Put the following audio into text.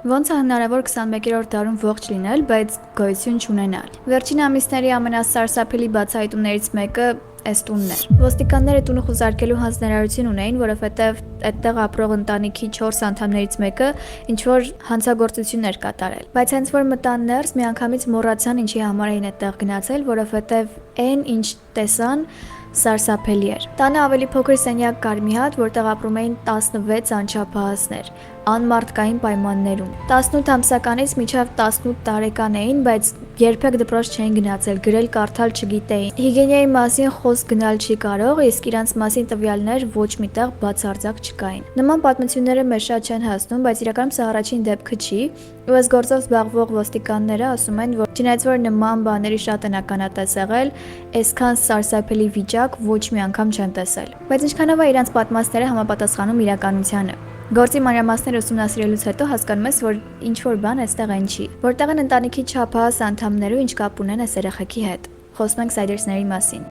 Ոնց է հնարավոր 21-րդ դարում ողջ լինել, բայց գոյություն չունենալ։ Վերջին ամիսների ամենասարսափելի բացահայտումներից մեկը այս տունն էր։ Ոստիկանները տունը խուզարկելու հանձնարարություն ունեին, որովհետև այդտեղ ապրող ընտանիքի 4 անդամներից մեկը ինչ-որ հանցագործություն էր կատարել։ Բայց հենց որ մտան ներս, միանգամից մոռացան ինչի համար էին այդտեղ գնացել, որովհետև այն ինչ տեսան սարսափելի էր։ Տանը ավելի փոքր սենյակ կար մի հատ, որտեղ ապրում էին 16 անչափահասներ, անմարդկային պայմաններում։ 18 ամսականից մինչև 18 տարեկան էին, բայց երբեք դպրոց չէին գնացել, գրել կարդալ չգիտեին։ Հիգիենայի մասին խոսք գնալ չի կարող, իսկ իրանց մասին տվյալներ ոչ միտեղ բացարձակ չկային։ Նման պատմությունները մեզ շատ չեն հասնում, բայց իրականում սա առաջին դեպքը չի, ու այս գործով զբաղվող ոստիկանները ասում են, որ չնայած որ նման բաների շատ են ականատես եղել, այսքան սարսափելի վիճակ ոչ մի անգամ չեն տեսել։ Բայց ինչքանով է իրանց պատմածները համապատասխանում իրականությանը։ Գործի մանրամասները ուսումնասիրելուց հետո հասկանում ես, որ ինչ-որ բան այստեղ այն չի, որտեղ են ընտանիքի չափահաս անդամները ու ինչ կապ ունեն այս երեխեքի հետ։ Խոսում ենք սայդերսների մասին։